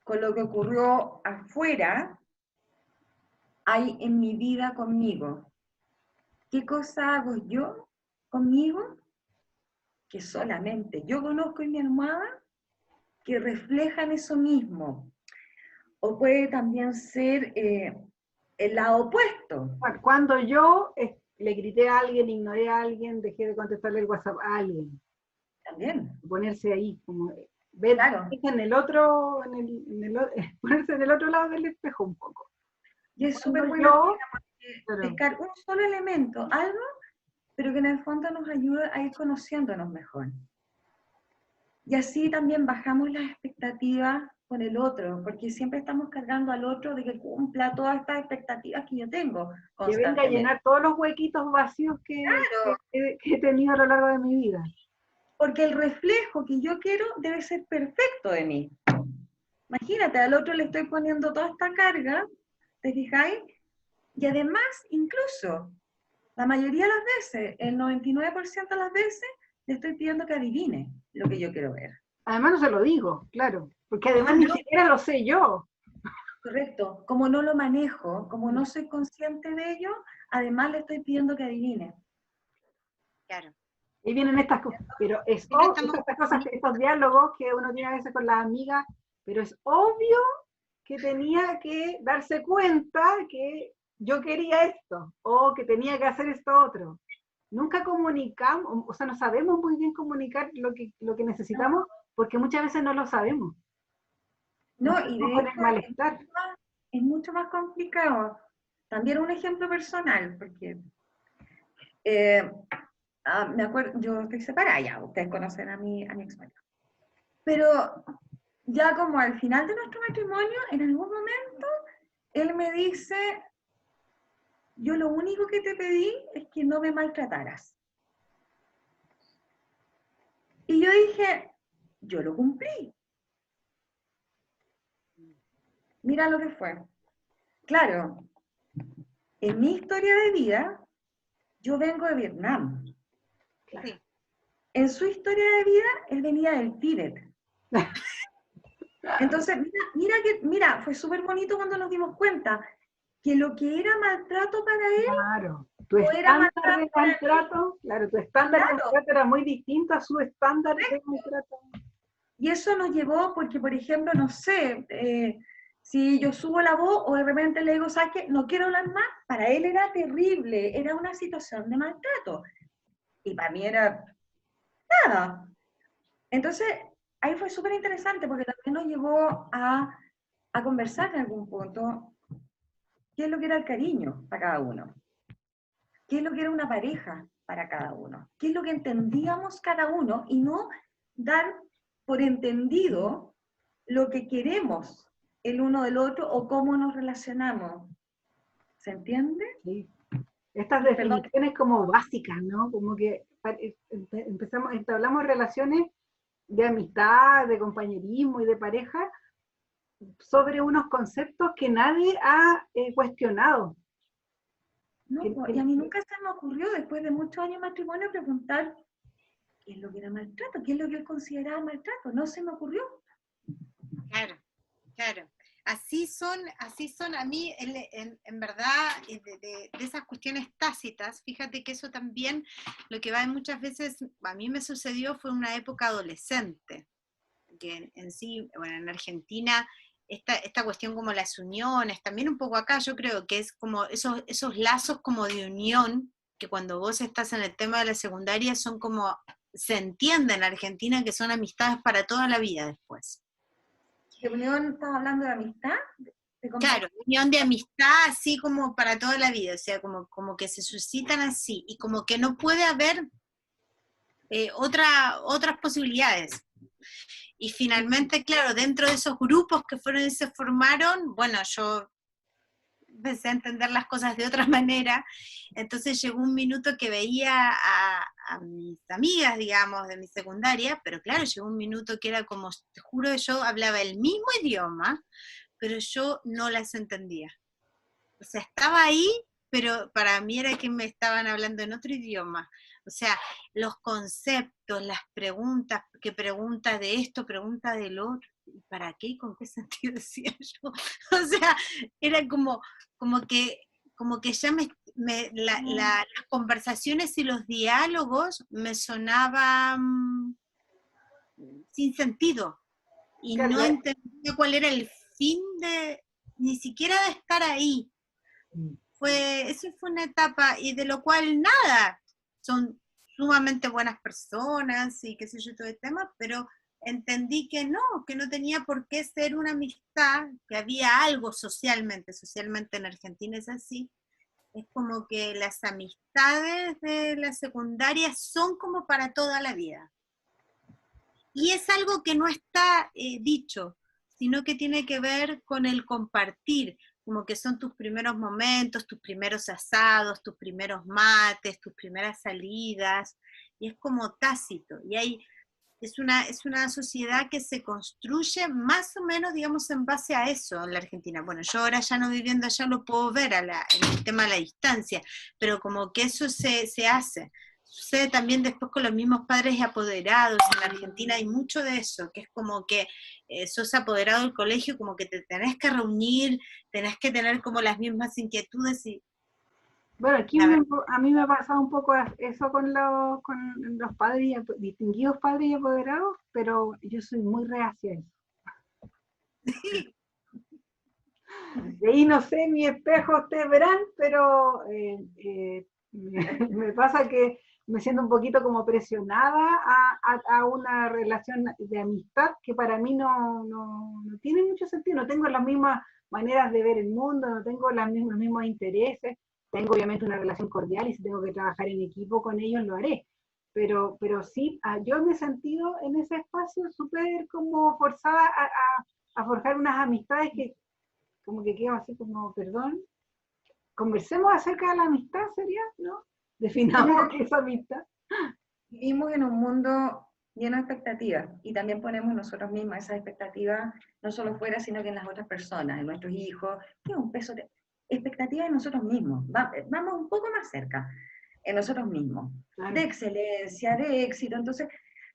con lo que ocurrió afuera hay en mi vida conmigo. ¿Qué cosa hago yo conmigo que solamente yo conozco en mi almohada que reflejan eso mismo? O puede también ser el lado opuesto. Cuando yo le grité a alguien, ignoré a alguien, dejé de contestarle el WhatsApp a alguien. También. Ponerse ahí, como ver Claro. en el otro, ponerse en el otro lado del espejo un poco. Y es súper bueno porque pescar un solo elemento, algo, pero que en el fondo nos ayuda a ir conociéndonos mejor. Y así también bajamos las expectativas con el otro, porque siempre estamos cargando al otro de que cumpla todas estas expectativas que yo tengo. Que venga a llenar todos los huequitos vacíos que he tenido a lo largo de mi vida. Porque el reflejo que yo quiero debe ser perfecto de mí. Imagínate, al otro le estoy poniendo toda esta carga, ¿te fijáis? Y además, incluso, la mayoría de las veces, el 99% de las veces, le estoy pidiendo que adivine lo que yo quiero ver. Además no se lo digo, claro, porque además ni siquiera lo sé yo. Correcto. Como no lo manejo, como no soy consciente de ello, además le estoy pidiendo que adivine. Claro. Y vienen estas cosas, pero es obvio, estas cosas, estos diálogos que uno tiene a veces con las amigas, pero es obvio que tenía que darse cuenta que yo quería esto, o que tenía que hacer esto otro. Nunca comunicamos, o sea, no sabemos muy bien comunicar lo que necesitamos, porque muchas veces no lo sabemos. No, y de hecho malestar. Es mucho más complicado. También un ejemplo personal, porque me acuerdo, yo estoy separada ya, ustedes conocen a mi expareja. Pero ya como al final de nuestro matrimonio, en algún momento, él me dice, yo lo único que te pedí es que no me maltrataras. Y yo dije, yo lo cumplí. Mira lo que fue. Claro, en mi historia de vida, yo vengo de Vietnam. Claro. En su historia de vida, él venía del Tíbet. Entonces, mira, fue súper bonito cuando nos dimos cuenta que lo que era maltrato para él, claro, Tu o era estándar maltrato de para mí. maltrato, claro, tu estándar de Claro, maltrato era muy distinto a su estándar de maltrato. y eso nos llevó porque, por ejemplo, no sé, si yo subo la voz o de repente le digo, ¿sabes qué? No quiero hablar más, para él era terrible, era una situación de maltrato. Y para mí era nada. Entonces, ahí fue súper interesante porque también nos llevó a conversar en algún punto qué es lo que era el cariño para cada uno, qué es lo que era una pareja para cada uno, qué es lo que entendíamos cada uno y no dar por entendido lo que queremos el uno del otro o cómo nos relacionamos. ¿Se entiende? Sí. Estas Perdón. definiciones como básicas, ¿no? Como que empezamos, entablamos relaciones de amistad, de compañerismo y de pareja sobre unos conceptos que nadie ha cuestionado. No, Que- y a que- mí nunca se me ocurrió, después de muchos años de matrimonio, preguntar qué es lo que era maltrato, qué es lo que él consideraba maltrato. No se me ocurrió. Claro, claro. Así son a mí, en verdad, de esas cuestiones tácitas, fíjate que eso también, lo que va muchas veces, a mí me sucedió fue una época adolescente, que en sí, bueno, en Argentina, esta cuestión como las uniones, también un poco acá, yo creo que es como esos lazos como de unión, que cuando vos estás en el tema de la secundaria son como, se entiende en Argentina que son amistades para toda la vida después. ¿De unión estás hablando de amistad? ¿De Claro, unión de amistad así como para toda la vida, o sea, como que se suscitan así, y como que no puede haber otras posibilidades. Y finalmente, claro, dentro de esos grupos que fueron y se formaron, bueno, yo empecé a entender las cosas de otra manera, entonces llegó un minuto que veía a mis amigas, digamos, de mi secundaria, pero claro, llegó un minuto que era como, te juro, yo hablaba el mismo idioma, pero yo no las entendía. O sea, estaba ahí, pero para mí era que me estaban hablando en otro idioma. O sea, los conceptos, las preguntas, qué pregunta de esto, pregunta del otro, ¿para qué y con qué sentido decía yo? O sea, era como que ya las conversaciones y los diálogos me sonaban sin sentido y claro, no entendía cuál era el fin ni siquiera de estar ahí. Eso fue una etapa, y de lo cual nada, son sumamente buenas personas y qué sé yo, todo el tema, pero entendí que no tenía por qué ser una amistad, que había algo socialmente en Argentina es así, es como que las amistades de la secundaria son como para toda la vida. Y es algo que no está dicho, sino que tiene que ver con el compartir, como que son tus primeros momentos, tus primeros asados, tus primeros mates, tus primeras salidas, y es como tácito. Es una sociedad que se construye más o menos, digamos, en base a eso en la Argentina. Bueno, yo ahora ya no viviendo allá lo puedo ver en el tema de la distancia, pero como que eso se hace. Sucede también después con los mismos padres y apoderados. En la Argentina hay mucho de eso, que es como que sos apoderado del colegio, como que te tenés que reunir, tenés que tener como las mismas inquietudes y Bueno, aquí la verdad. a mí me ha pasado un poco eso con los padres, distinguidos padres y apoderados, pero yo soy muy reacia a eso. De ahí no sé, mi espejo ustedes verán, pero me pasa que me siento un poquito como presionada a una relación de amistad que para mí no tiene mucho sentido. No tengo las mismas maneras de ver el mundo, no tengo los mismos intereses. Tengo obviamente una relación cordial y si tengo que trabajar en equipo con ellos lo haré. Pero sí, yo me he sentido en ese espacio súper como forzada a forjar unas amistades que como que quedo así como, perdón, conversemos acerca de la amistad, ¿sería? ¿No? Definamos qué es amistad. Vivimos en un mundo lleno de expectativas y también ponemos nosotros mismos esas expectativas, no solo fuera, sino que en las otras personas, en nuestros hijos, que es un peso de expectativas en nosotros mismos. Vamos un poco más cerca, en nosotros mismos, Claro. de excelencia, de éxito. Entonces,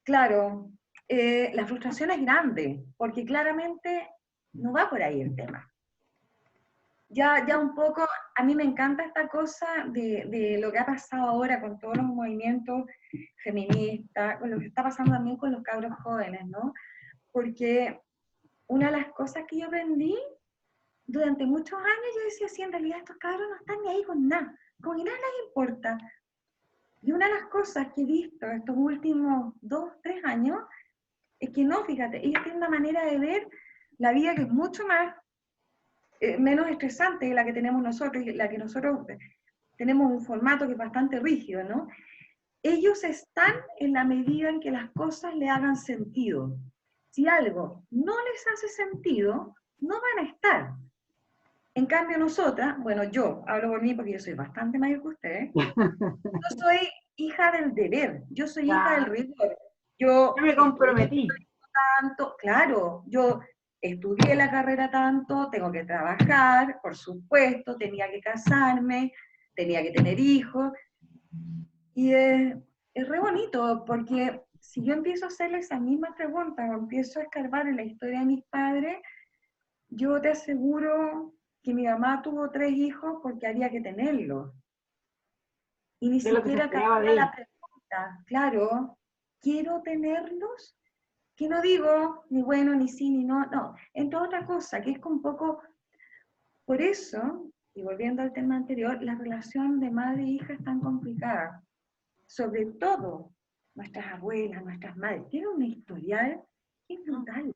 claro, la frustración es grande, porque claramente no va por ahí el tema. ya un poco, a mí me encanta esta cosa de lo que ha pasado ahora con todos los movimientos feministas, con lo que está pasando también con los cabros jóvenes, ¿no? Porque una de las cosas que yo aprendí durante muchos años, yo decía, sí, en realidad estos cabros no están ni ahí con nada, como que nada les importa. Y una de las cosas que he visto estos últimos 2, 3 años, es que no, fíjate, ellos tienen una manera de ver la vida que es mucho más, menos estresante que la que tenemos nosotros, la que nosotros tenemos un formato que es bastante rígido, ¿no? Ellos están en la medida en que las cosas le hagan sentido. Si algo no les hace sentido, no van a estar. En cambio nosotras, bueno, yo hablo por mí porque yo soy bastante mayor que ustedes, yo soy hija del deber, yo soy hija del rigor. Yo me comprometí. Tanto, claro, yo estudié la carrera tanto, tengo que trabajar, por supuesto, tenía que casarme, tenía que tener hijos, y es re bonito, porque si yo empiezo a hacerle esas mismas preguntas, o empiezo a escarbar en la historia de mis padres, yo te aseguro que mi mamá tuvo 3 hijos porque había que tenerlos. Y ni De lo que se siquiera esperaba de cabía la ella. pregunta, claro, ¿quiero tenerlos? Que no digo ni bueno, ni sí, ni no, no, en toda otra cosa, que es un poco, por eso, y volviendo al tema anterior, la relación de madre e hija es tan complicada. Sobre todo, nuestras abuelas, nuestras madres, tienen una historial que es brutal.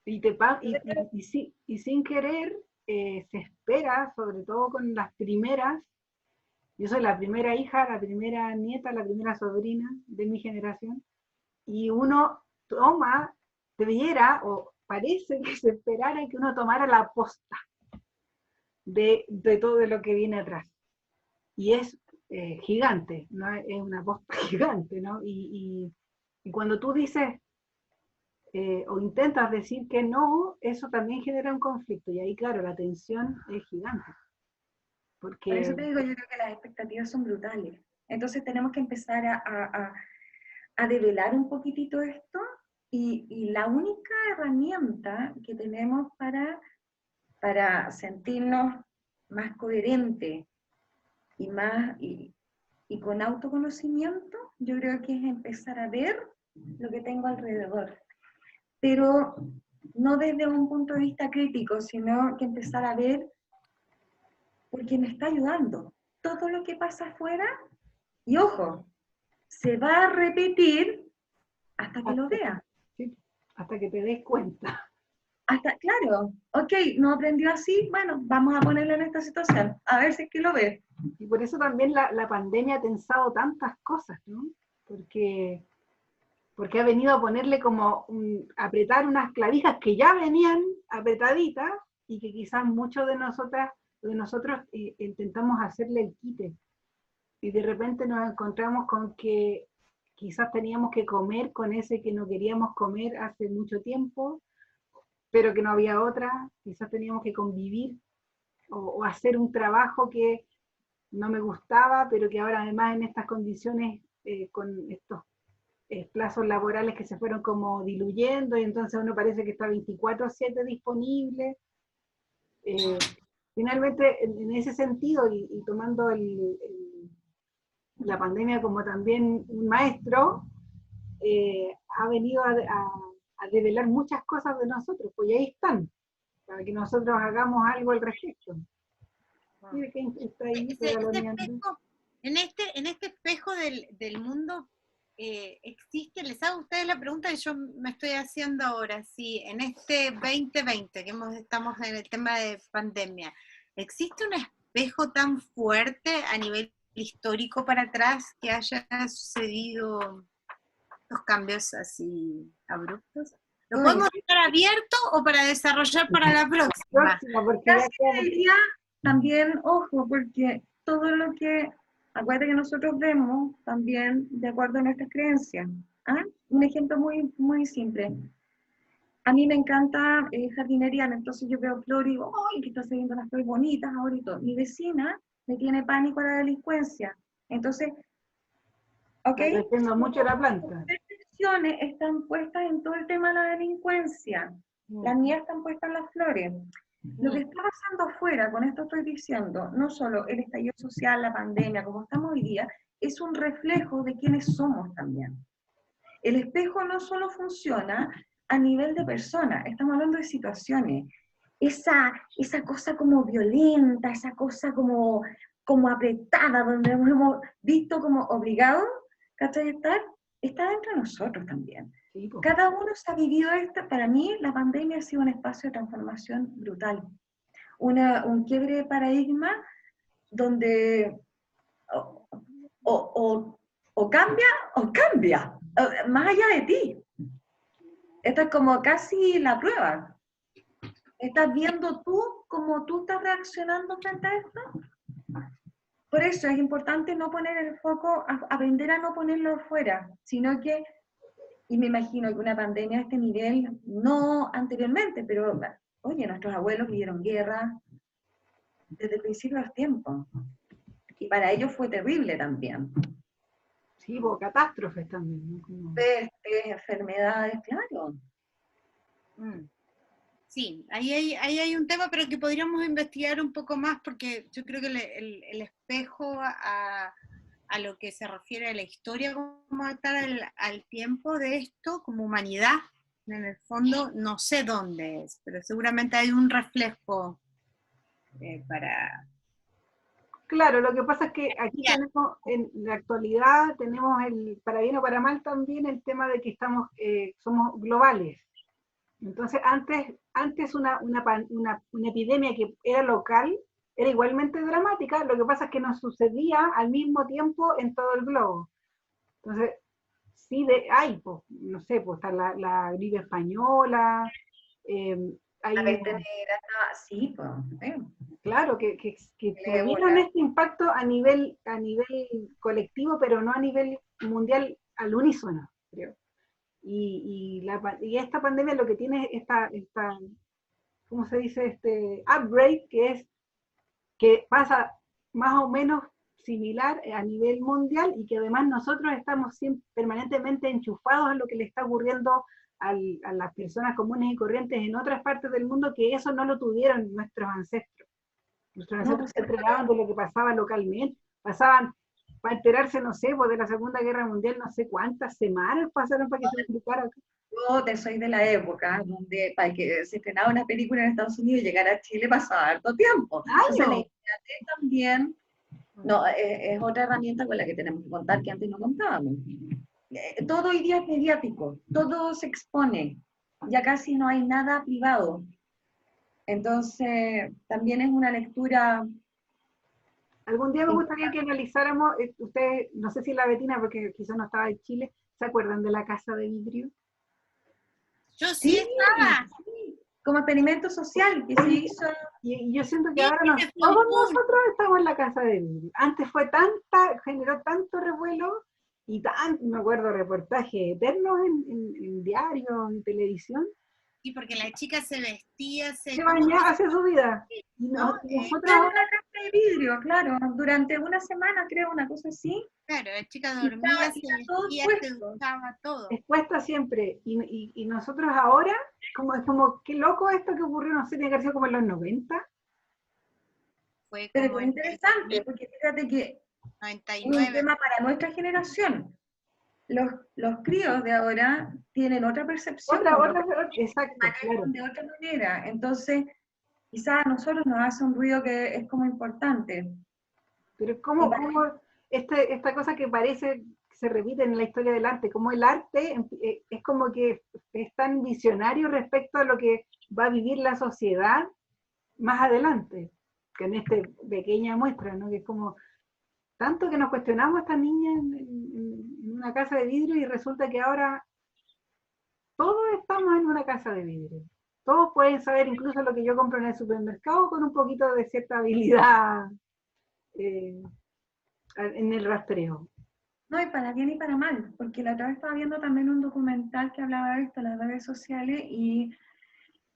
Y sin querer, se espera, sobre todo con las primeras, yo soy la primera hija, la primera nieta, la primera sobrina de mi generación, y uno toma, debiera, o parece que se esperara que uno tomara la posta de todo lo que viene atrás. Y es gigante, ¿no? Es una posta gigante, ¿no? Y cuando tú dices o intentas decir que no, eso también genera un conflicto. Y ahí, claro, la tensión es gigante. Por eso Porque te digo, yo creo que las expectativas son brutales. Entonces tenemos que empezar a develar un poquitito esto, y la única herramienta que tenemos para sentirnos más coherentes y, y con autoconocimiento, yo creo que es empezar a ver lo que tengo alrededor. Pero no desde un punto de vista crítico, sino que empezar a ver porque me está ayudando. Todo lo que pasa afuera, y ojo, se va a repetir hasta que lo vea. Sí, hasta que te des cuenta. Hasta, claro, ok, no aprendió así, bueno, vamos a ponerlo en esta situación, a ver si es que lo ve. Y por eso también la pandemia ha tensado tantas cosas, ¿no? Porque ha venido a ponerle como apretar unas clavijas que ya venían apretaditas y que quizás muchos de nosotros intentamos hacerle el quite. Y de repente nos encontramos con que quizás teníamos que comer con ese que no queríamos comer hace mucho tiempo, pero que no había otra, quizás teníamos que convivir o hacer un trabajo que no me gustaba, pero que ahora además en estas condiciones, con estos plazos laborales que se fueron como diluyendo y entonces uno parece que está 24/7 disponible. Finalmente, en ese sentido, y tomando la pandemia como también un maestro, ha venido a develar muchas cosas de nosotros, pues ahí están, para que nosotros hagamos algo al respecto. Mire que está ahí espejo, en este espejo del mundo, existe, les hago a ustedes la pregunta que yo me estoy haciendo ahora, si en este 2020, que estamos en el tema de pandemia, ¿existe un espejo tan fuerte a nivel histórico para atrás que haya sucedido los cambios así abruptos? ¿Lo podemos dejar abierto o para desarrollar para la próxima? Porque ya también, ojo, porque todo lo que, acuérdate que nosotros vemos también de acuerdo a nuestras creencias. ¿Ah? Un ejemplo muy, muy simple. A mí me encanta jardinería, entonces yo veo flores y digo, ¡ay, que está saliendo unas flores bonitas ahora y todo! Mi vecina le tiene pánico a la delincuencia. Entonces, ¿ok? Creciendo mucho la planta. Las percepciones están puestas en todo el tema de la delincuencia. Las mías están puestas las flores. Lo que está pasando afuera, con esto estoy diciendo, no solo el estallido social, la pandemia, como estamos hoy día, es un reflejo de quiénes somos también. El espejo no solo funciona a nivel de persona, estamos hablando de situaciones. Esa cosa como violenta, esa cosa como apretada, donde nos hemos visto como obligados, ¿cachai? Está dentro de nosotros también. Sí, pues. Cada uno se ha vivido esto. Para mí, la pandemia ha sido un espacio de transformación brutal. Un quiebre de paradigma donde o cambia, más allá de ti. Esta es como casi la prueba. ¿Estás viendo tú cómo tú estás reaccionando frente a esto? Por eso es importante no poner el foco, aprender a no ponerlo afuera, sino que, y me imagino que una pandemia a este nivel, no anteriormente, pero oye, nuestros abuelos vivieron guerra desde el principio de los tiempos. Y para ellos fue terrible también. Sí, pues catástrofes también, ¿no? Como... Pestes, enfermedades, claro. Sí, ahí hay un tema, pero que podríamos investigar un poco más, porque yo creo que el espejo a lo que se refiere a la historia como tal, al tiempo de esto, como humanidad, en el fondo, no sé dónde es, pero seguramente hay un reflejo para... Claro, lo que pasa es que aquí tenemos, en la actualidad, tenemos para bien o para mal también, el tema de que somos globales. Entonces, antes una epidemia que era local era igualmente dramática, lo que pasa es que nos sucedía al mismo tiempo en todo el globo. Entonces, sí, pues, no sé, pues está la gripe española, La peste negra, sí, pues. Claro, que tuvieron este impacto a nivel colectivo, pero no a nivel mundial al unísono, creo. Y esta pandemia lo que tiene esta ¿cómo se dice? Este upgrade, que pasa más o menos similar a nivel mundial y que además nosotros estamos permanentemente enchufados a lo que le está ocurriendo a las personas comunes y corrientes en otras partes del mundo, que eso no lo tuvieron nuestros ancestros. Nuestros ancestros se enteraban de lo que pasaba localmente, pasaban, para enterarse, no sé, pues de la Segunda Guerra Mundial, no sé cuántas semanas pasaron para que se publicara. Yo soy de la época donde para que se estrenaba una película en Estados Unidos y llegara a Chile pasaba harto tiempo. Entonces la internet también es otra herramienta con la que tenemos que contar que antes no contábamos. Todo hoy día es mediático, todo se expone, ya casi no hay nada privado. Entonces también es una lectura... Algún día me gustaría que analizáramos, ustedes, no sé si la Betina, porque quizás no estaba en Chile, ¿se acuerdan de la casa de vidrio? Yo sí estaba. Sí, como experimento social que se hizo. Y yo siento que ahora todos nosotros estamos en la casa de vidrio. Antes generó tanto revuelo y me acuerdo, reportajes eternos en diarios, en televisión. Sí, porque la chica se vestía, se bañaba, hace su vida. Y nosotros ahora la casa de vidrio, claro, durante una semana, creo, una cosa así. Claro, la chica dormía, se vestía, se duchaba, todo. Expuesta siempre. Y nosotros ahora, es como, qué loco esto que ocurrió, no sé, tiene que haber sido como en los 90. Pero fue interesante, porque fíjate que 99. Es un tema para nuestra generación. Los críos de ahora tienen otra percepción. Exacto, claro. De otra manera. Entonces, quizás a nosotros nos hace un ruido que es como importante. Pero es como esta cosa que parece que se repite en la historia del arte, como el arte es como que es tan visionario respecto a lo que va a vivir la sociedad más adelante, que en esta pequeña muestra, ¿no? Que es como tanto que nos cuestionamos a esta niña en una casa de vidrio y resulta que ahora todos estamos en una casa de vidrio. Todos pueden saber incluso lo que yo compro en el supermercado con un poquito de cierta habilidad en el rastreo. No, y para bien y para mal, porque la otra vez estaba viendo también un documental que hablaba de esto, las redes sociales, y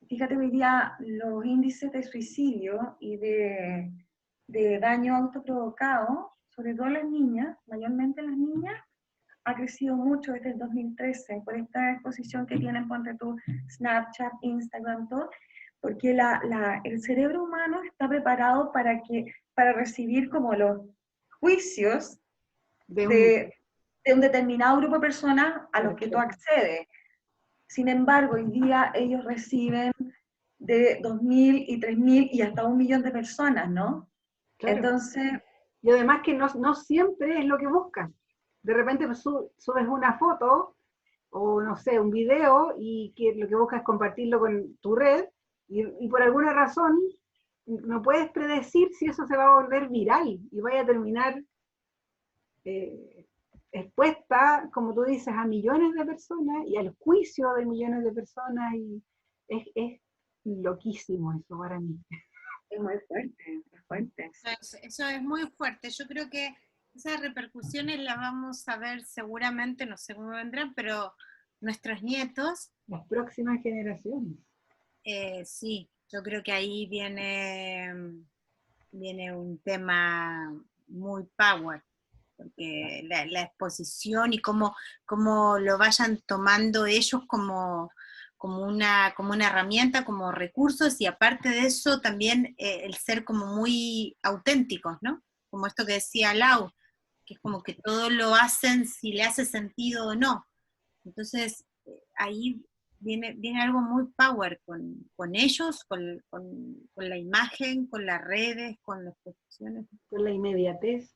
fíjate hoy día los índices de suicidio y de daño autoprovocado, sobre todo las niñas, mayormente las niñas, ha crecido mucho desde el 2013 por esta exposición que tienen, ponte tú, Snapchat, Instagram, todo, porque el cerebro humano está preparado para recibir como los juicios de un determinado grupo de personas a los que tú accedes. Sin embargo, hoy día ellos reciben de 2.000 y 3.000 y hasta 1.000.000 de personas, ¿no? Claro. Entonces... Y además que no siempre es lo que buscas. De repente subes una foto o, no sé, un video y que lo que buscas es compartirlo con tu red y por alguna razón no puedes predecir si eso se va a volver viral y vaya a terminar expuesta, como tú dices, a millones de personas y al juicio de millones de personas y es loquísimo eso para mí. Es muy fuerte, es fuerte. Eso es muy fuerte. Yo creo que esas repercusiones las vamos a ver seguramente, no sé cómo vendrán, pero nuestros nietos. Las próximas generaciones. Sí, yo creo que ahí viene un tema muy power, porque la exposición y cómo lo vayan tomando ellos como una herramienta, como recursos, y aparte de eso también el ser como muy auténticos, ¿no? Como esto que decía Lau, que es como que todo lo hacen si le hace sentido o no. Entonces, ahí viene algo muy power con ellos, con la imagen, con las redes, con las posiciones. Con la inmediatez.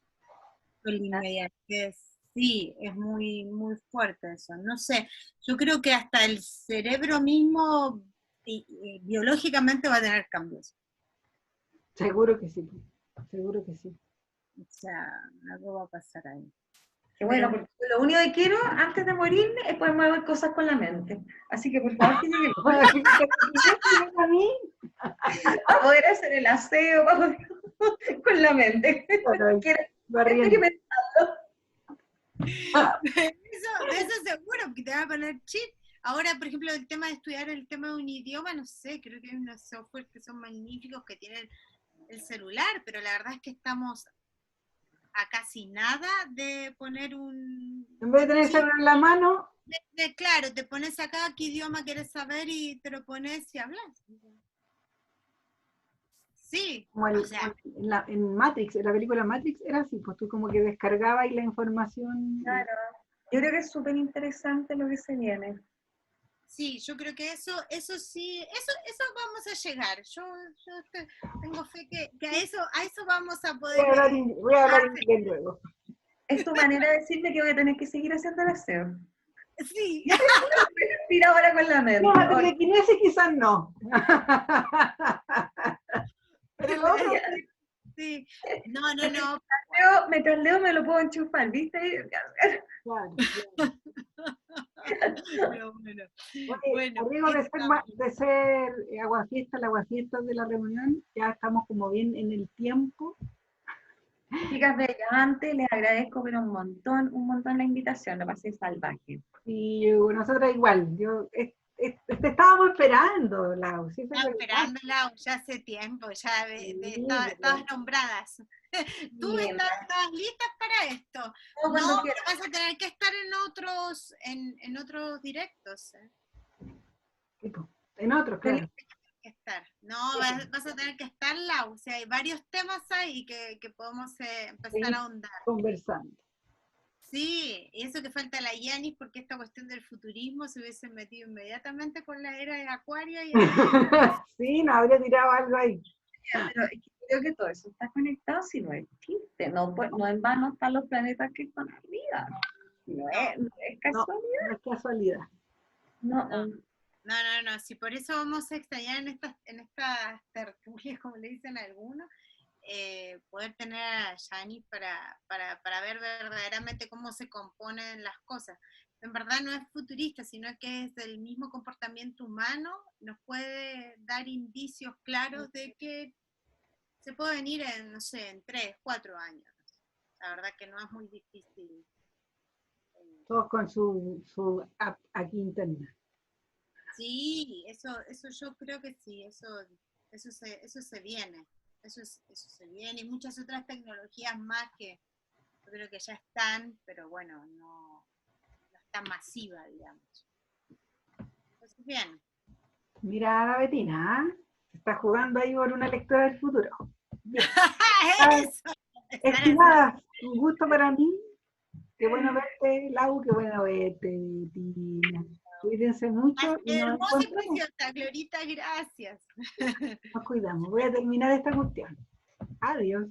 Con la inmediatez. Sí, es muy, muy fuerte eso. No sé, yo creo que hasta el cerebro mismo biológicamente va a tener cambios. Seguro que sí, seguro que sí. O sea, algo va a pasar ahí. Que bueno, porque lo único que quiero antes de morirme es poder mover cosas con la mente. Así que por favor que llegue a mí a poder hacer el aseo con la mente. De eso seguro, que te va a poner chip. Ahora, por ejemplo, el tema de estudiar el tema de un idioma, no sé, creo que hay unos software que son magníficos que tienen el celular, pero la verdad es que estamos a casi nada de poner un... En vez de tener el celular en la mano... Claro, te pones acá qué idioma quieres saber y te lo pones y hablas. Sí. Como en Matrix, en la película Matrix era así, pues tú como que descargabas la información. Claro. Yo creo que es súper interesante lo que se viene. Sí, yo creo que eso sí, eso vamos a llegar. Yo tengo fe que a eso vamos a poder. Voy a hablar inglés luego. Es tu manera de decirme que voy a tener que seguir haciendo el aseo. Sí. Mira ahora con la mente. No, la telequinesis quizás no. Pero el otro... Sí. No. Mientras leo me lo puedo enchufar, ¿viste? Claro. Pero bueno. Arriba de ser aguafiestas, la aguafiestas de la reunión, ya estamos como bien en el tiempo. Chicas bellas, antes les agradezco pero un montón la invitación, lo pasé salvaje. Y nosotros igual, te estábamos esperando, Lau. ¿Sí? Estaba esperando, Lau, ya hace tiempo, ya estabas nombradas. Tú estabas listas para esto. No, pero vas a tener que estar en otros directos. En otros, claro. No, vas a tener que estar, Lau. O sea, hay varios temas ahí que podemos empezar a ahondar. Conversando. Sí, y eso que falta la Yanis, porque esta cuestión del futurismo se hubiese metido inmediatamente con la era de Acuario. Y sí, nos habría tirado algo ahí. Pero creo que todo eso está conectado, si no existe. No en vano están los planetas que están arriba. No es casualidad. No es casualidad. No, sí, por eso vamos a extrañar en estas tertulias, como le dicen algunos, poder tener a Yanis para ver verdaderamente cómo se componen las cosas. En verdad no es futurista, sino que es del mismo comportamiento humano, nos puede dar indicios claros de que se puede venir en 3, 4 años. La verdad que no es muy difícil. Todos con su app aquí interna. Sí, eso yo creo que sí, eso se viene. Eso se viene, y muchas otras tecnologías más que yo creo que ya están, pero bueno, tan masiva, digamos. Entonces, bien. Mira a la Betina, ¿ah? Está jugando ahí por una lectora del futuro. Bien. Ah, Eso. estimadas, un gusto para mí. Qué bueno verte, Lau, qué bueno verte, Betina. Cuídense mucho y nos Hermosa y encontramos. preciosa, Glorita, gracias. Nos cuidamos. Voy a terminar esta cuestión. Adiós.